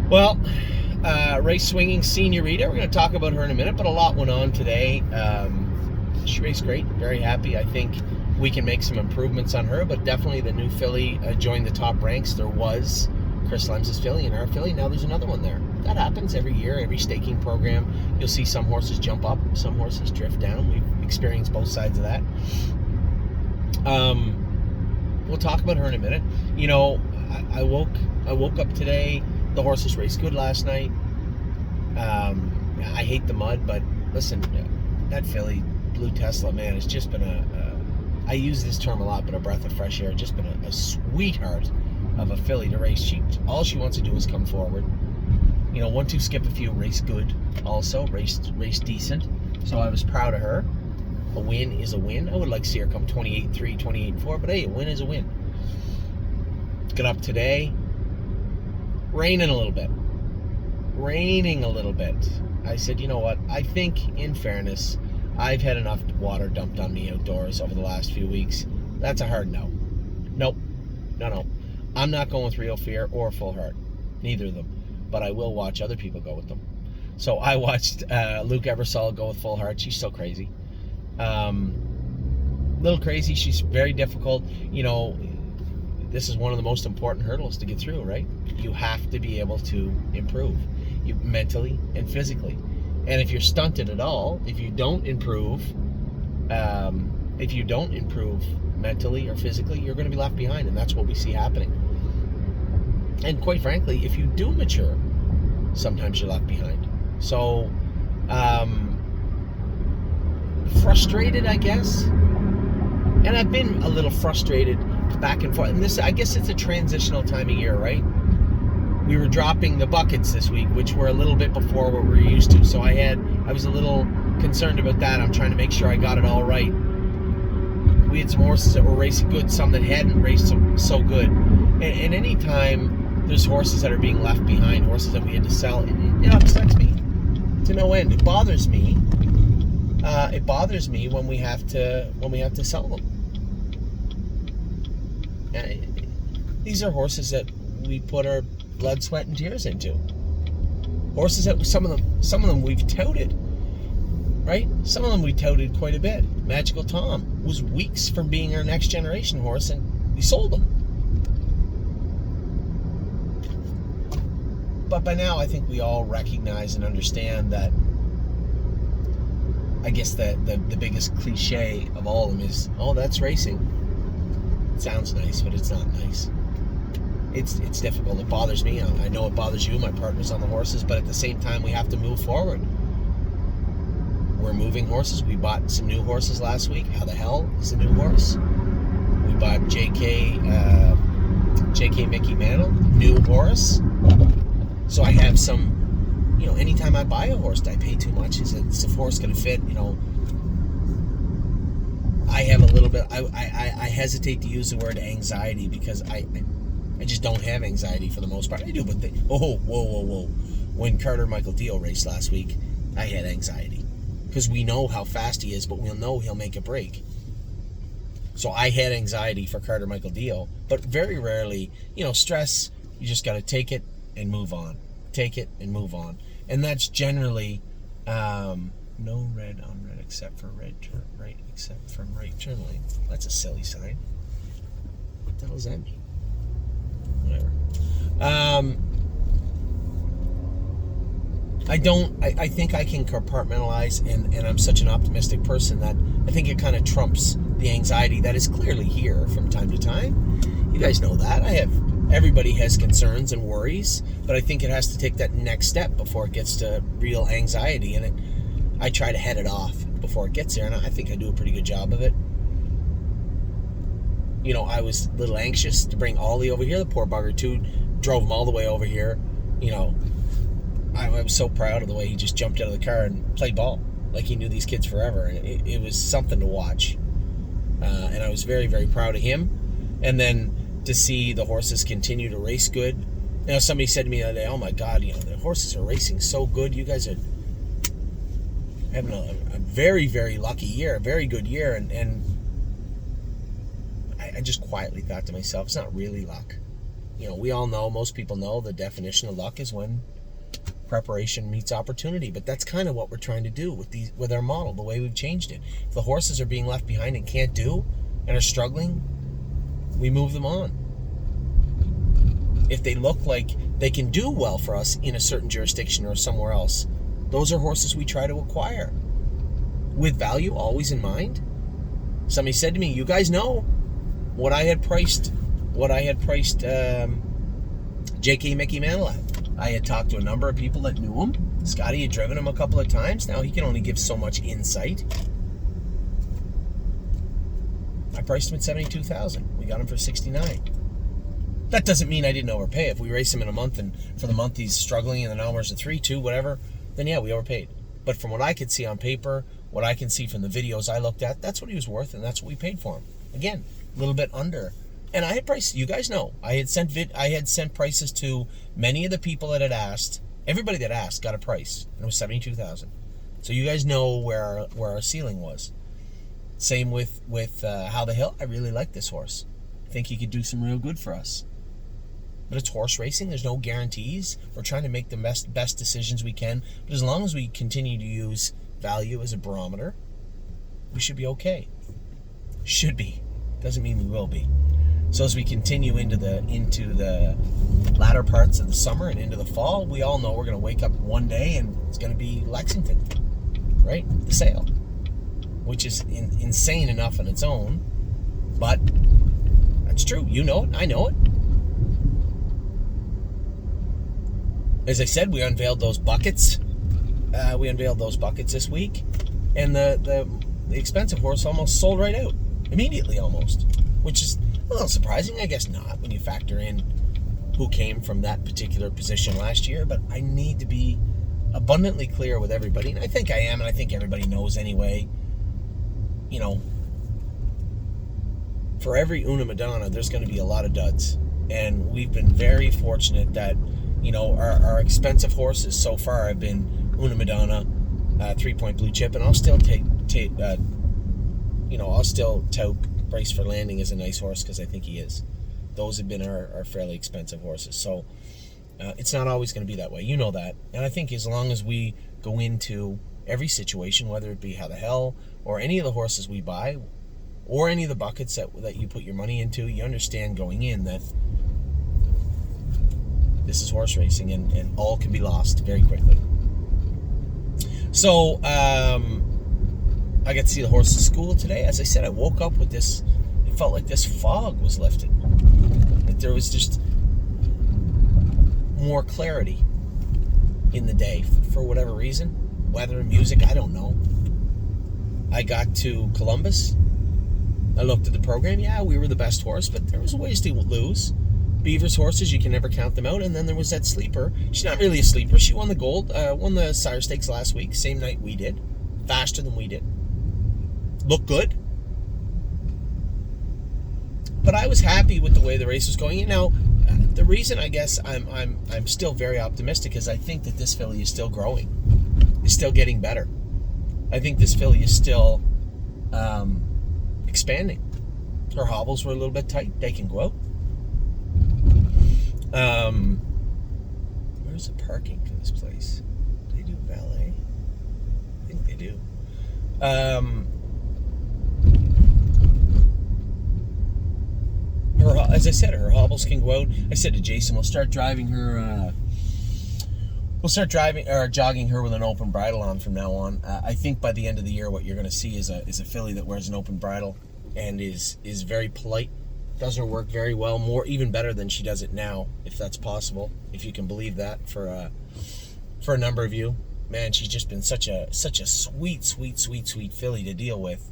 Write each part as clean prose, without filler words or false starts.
Well, race swinging senorita. We're going to talk about her in a minute, but a lot went on today. She raced great. Very happy. I think we can make some improvements on her, but definitely the new filly joined the top ranks. There was Chris Lems's filly and our filly. Now there's another one there. That happens every year, every staking program. You'll see some horses jump up, some horses drift down. We've experienced both sides of that. We'll talk about her in a minute. You know, I woke up today. The horses raced good last night. I hate the mud, but listen, that filly, Blue Tesla, man, it's just been I use this term a lot, but a breath of fresh air. Just been a sweetheart of a filly to race. All she wants to do is come forward. You know, 1-2 skip a few, race good. Also, race decent. So I was proud of her. A win is a win. I would like to see her come 28-3, 28-4, but hey, a win is a win. Got up today. Raining a little bit. I said, you know what? I think, in fairness, I've had enough water dumped on me outdoors over the last few weeks. That's a hard no. Nope. No. I'm not going with Real Fear or Full Heart. Neither of them. But I will watch other people go with them. So I watched Luke Ebersol go with Full Heart. She's so crazy. Little crazy. She's very difficult. You know, this is one of the most important hurdles to get through, right? You have to be able to improve, you mentally and physically. And if you're stunted at all, if you don't improve mentally or physically, you're going to be left behind, and that's what we see happening. And quite frankly, if you do mature, sometimes you're left behind. So, frustrated, I guess. And I've been a little frustrated back and forth. And this, I guess it's a transitional time of year, right? We were dropping the buckets this week, which were a little bit before what we're used to. So I was a little concerned about that. I'm trying to make sure I got it all right. We had some horses that were racing good, some that hadn't raced so good. And any time there's horses that are being left behind, horses that we had to sell, it upsets me to no end. It bothers me. It bothers me when we have to sell them. These are horses that we put our blood, sweat, and tears into. Horses that some of them we've touted, right? Some of them we touted quite a bit. Magical Tom was weeks from being our next generation horse, and we sold him. But by now, I think we all recognize and understand that. I guess the biggest cliche of all of them is, oh, that's racing. It sounds nice, but it's not nice. It's difficult. It bothers me. I know it bothers you, my partners on the horses, but at the same time, we have to move forward. We're moving horses. We bought some new horses last week. How the hell is a new horse? We bought JK Mickey Mantle, new horse. So I have some. You know, anytime I buy a horse, do I pay too much? Is the horse going to fit? You know, I have a little bit. I hesitate to use the word anxiety because I just don't have anxiety for the most part. I do, but whoa. When Carter Michael Dio raced last week, I had anxiety because we know how fast he is, but we'll know he'll make a break. So I had anxiety for Carter Michael Dio, but very rarely, you know, stress. You just got to take it and move on. Take it and move on. And that's generally no red on red except for red turn right, except from right turn lane. That's a silly sign. What the hell does that mean? Whatever. I think I can compartmentalize, and I'm such an optimistic person that I think it kind of trumps the anxiety that is clearly here from time to time. You guys know that. Everybody has concerns and worries, but I think it has to take that next step before it gets to real anxiety, and I try to head it off before it gets there, and I think I do a pretty good job of it. You know, I was a little anxious to bring Ollie over here. The poor bugger, too, drove him all the way over here. You know, I was so proud of the way he just jumped out of the car and played ball like he knew these kids forever, and it was something to watch. And I was very, very proud of him. And then to see the horses continue to race good. You know, somebody said to me the other day, oh my God, you know, the horses are racing so good. You guys are having a very, very lucky year, a very good year. And I just quietly thought to myself, it's not really luck. we all know, most people know, the definition of luck is when preparation meets opportunity. But that's kind of what we're trying to do with our model, the way we've changed it. If the horses are being left behind and can't do and are struggling, we move them on. If they look like they can do well for us in a certain jurisdiction or somewhere else, those are horses we try to acquire with value always in mind. Somebody said to me, you guys know what I had priced J.K. Mickey Mantle at. I had talked to a number of people that knew him. Scotty had driven him a couple of times. Now he can only give so much insight. I priced him at $72,000. We got him for $69,000. That doesn't mean I didn't overpay. If we race him in a month and for the month he's struggling and the numbers are 3, 2, whatever, then yeah, we overpaid. But from what I could see on paper, what I can see from the videos I looked at, that's what he was worth, and that's what we paid for him. Again, a little bit under. And I had priced, you guys know, I had sent prices to many of the people that had asked. Everybody that asked got a price, and it was $72,000. So you guys know where our ceiling was. Same with How the Hill. I really like this horse. I think he could do some real good for us. But it's horse racing. There's no guarantees. We're trying to make the best decisions we can. But as long as we continue to use value as a barometer, we should be okay. Should be. Doesn't mean we will be. So as we continue into the latter parts of the summer and into the fall, we all know we're going to wake up one day and it's going to be Lexington, right? The sale, which is insane enough on its own, but that's true. You know it. I know it. As I said, we unveiled those buckets. This week, and the expensive horse almost sold right out immediately, almost, which is a little surprising. I guess not when you factor in who came from that particular position last year. But I need to be abundantly clear with everybody, and I think I am, and I think everybody knows anyway. For every Una Madonna, there's going to be a lot of duds, and we've been very fortunate that our expensive horses so far have been Una Madonna, 3-point blue chip, and I'll still tout Brace for Landing as a nice horse because I think he is. Those have been our fairly expensive horses. So it's not always going to be that way. You know that. And I think as long as we go into every situation, whether it be How the Hell or any of the horses we buy or any of the buckets that you put your money into, you understand going in that this is horse racing and all can be lost very quickly. So I got to see the horses school today. As I said, I woke up with this, it felt like this fog was lifted. That there was just more clarity in the day for whatever reason. Weather, music, I don't know. I got to Columbus. I looked at the program. Yeah, we were the best horse, but there was ways to lose. Beaver's horses, you can never count them out. And then there was that sleeper. She's not really a sleeper. She won the Sire Stakes last week, same night we did. Faster than we did. Looked good. But I was happy with the way the race was going. Now, the reason I guess I'm still very optimistic is I think that this filly is still growing. Is still getting better. I think this filly is still expanding. Her hobbles were a little bit tight. They can go out. Where's the parking for this place? Do they do valet? I think they do. As I said, her hobbles can go out. I said to Jason, we'll start driving her. Jogging her with an open bridle on from now on. I think by the end of the year, what you're going to see is a filly that wears an open bridle and is very polite. Does her work very well, even better than she does it now, if that's possible, if you can believe that for a number of you. Man, she's just been such a sweet filly to deal with.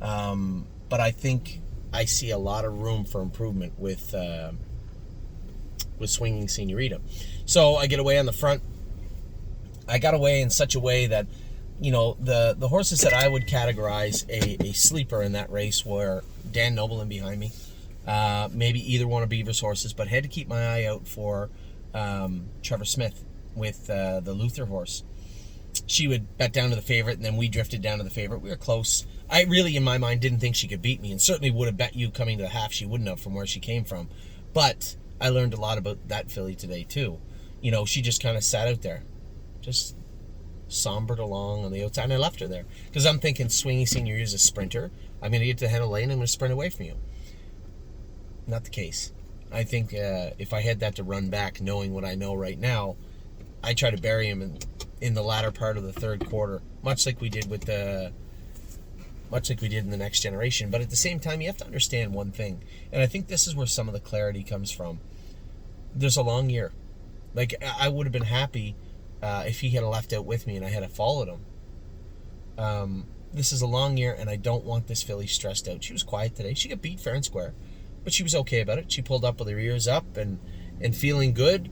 But I think I see a lot of room for improvement with Swinging Senorita. So I get away on the front. I got away in such a way that, the horses that I would categorize a sleeper in that race were Dan Noble in behind me. Maybe either one of Beaver's horses, but had to keep my eye out for Trevor Smith with the Luther horse. She would bet down to the favorite, and then we drifted down to the favorite. We were close. I really, in my mind, didn't think she could beat me, and certainly would have bet you coming to the half she wouldn't have from where she came from. But I learned a lot about that filly today too. She just kind of sat out there, just sombered along on the outside, and I left her there because I'm thinking Swinging Senior is a sprinter. I'm going to get to the head of the lane, I'm going to sprint away from you. Not the case. I think if I had that to run back, knowing what I know right now, I try to bury him in the latter part of the third quarter, much like we did in the Next Generation. But at the same time, you have to understand one thing, and I think this is where some of the clarity comes from. There's a long year. Like, I would have been happy if he had left out with me and I had followed him. This is a long year, and I don't want this filly stressed out. She was quiet today. She got beat fair and square, but she was okay about it. She pulled up with her ears up and feeling good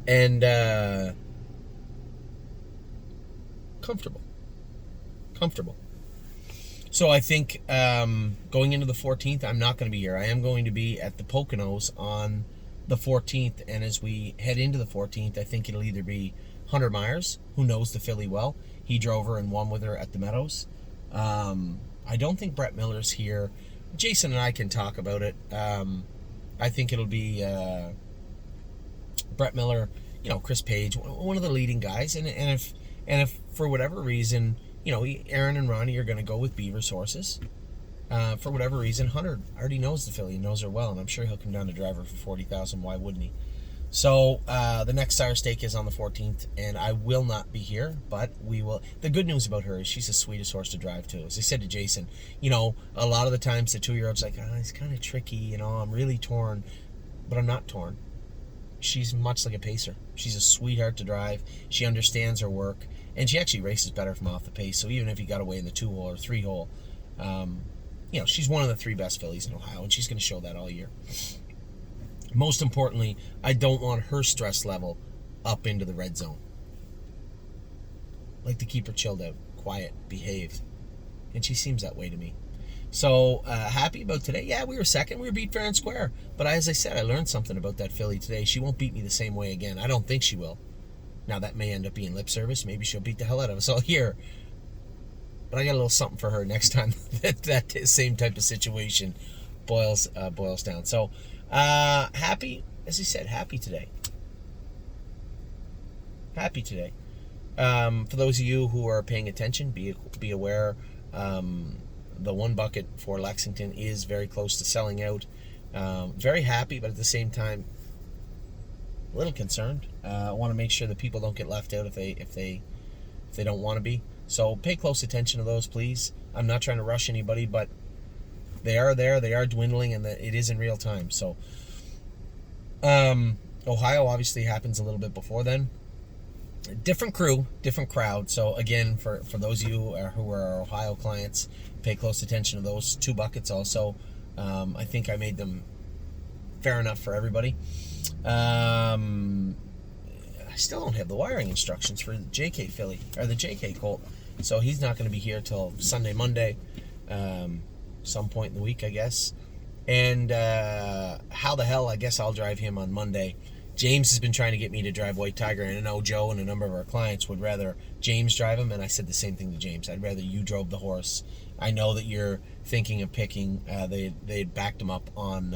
and comfortable. So I think going into the 14th, I'm not going to be here. I am going to be at the Poconos on the 14th, and as we head into the 14th, I think it'll either be Hunter Myers, who knows the filly well. He drove her and won with her at the Meadows. I don't think Brett Miller's here. Jason and I can talk about it. I think it'll be Brett Miller, Chris Page, one of the leading guys, and if for whatever reason, Aaron and Ronnie are going to go with Beaver's horses. For whatever reason, Hunter already knows the filly, knows her well, and I'm sure he'll come down to drive her for $40,000. Why wouldn't he? So the next Sire Stake is on the 14th, and I will not be here, but we will. The good news about her is she's the sweetest horse to drive too. As I said to Jason, a lot of the times the 2-year-old's like, he's kind of tricky, I'm really torn, but I'm not torn. She's much like a pacer. She's a sweetheart to drive. She understands her work, and she actually races better from off the pace. So even if you got away in the 2-hole or 3-hole, she's one of the 3 best fillies in Ohio, and she's going to show that all year. Most importantly, I don't want her stress level up into the red zone. I like to keep her chilled out, quiet, behaved, and she seems that way to me. So happy about today. Yeah, we were second. We were beat fair and square. But as I said, I learned something about that filly today. She won't beat me the same way again. I don't think she will. Now, that may end up being lip service. Maybe she'll beat the hell out of us all here. But I got a little something for her next time that same type of situation boils down. So happy, as I said, happy today. Happy today. For those of you who are paying attention, be aware. The 1 bucket for Lexington is very close to selling out. Very happy, but at the same time, a little concerned. I want to make sure that people don't get left out if they don't want to be. So pay close attention to those, please. I'm not trying to rush anybody, but they are there. They are dwindling, and it is in real time. So Ohio obviously happens a little bit before then. Different crew, different crowd. So again, for those of you who are our Ohio clients, pay close attention to those 2 buckets also. I think I made them fair enough for everybody. I still don't have the wiring instructions for the JK filly, or the JK colt. So he's not going to be here till Sunday, Monday, some point in the week, I guess. And how the hell, I guess I'll drive him on Monday. James has been trying to get me to drive White Tiger, and I know Joe and a number of our clients would rather James drive him, and I said the same thing to James. I'd rather you drove the horse. I know that you're thinking of picking. They backed him up on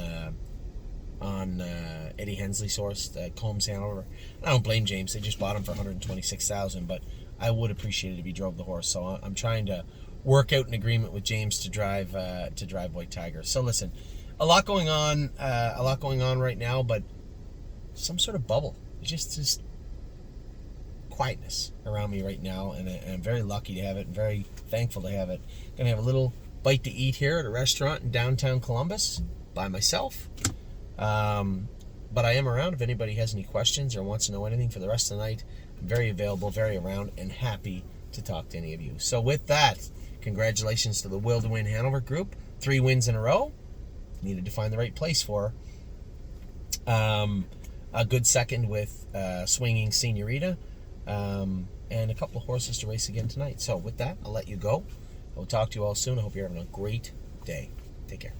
Eddie Hensley's horse, Combs Hanover. I don't blame James. They just bought him for $126,000, but I would appreciate it if he drove the horse. So I'm trying to work out an agreement with James to drive White Tiger. So listen, a lot going on right now, but some sort of bubble. Just quietness around me right now, and I'm very lucky to have it, and very thankful to have it. Gonna have a little bite to eat here at a restaurant in downtown Columbus by myself. But I am around if anybody has any questions or wants to know anything for the rest of the night. I'm very available, very around, and happy to talk to any of you. So with that, congratulations to the Will to Win Hanover group. 3 wins in a row. Needed to find the right place for her. A good second with Swinging Senorita, and a couple of horses to race again tonight. So with that, I'll let you go. I'll talk to you all soon. I hope you're having a great day. Take care.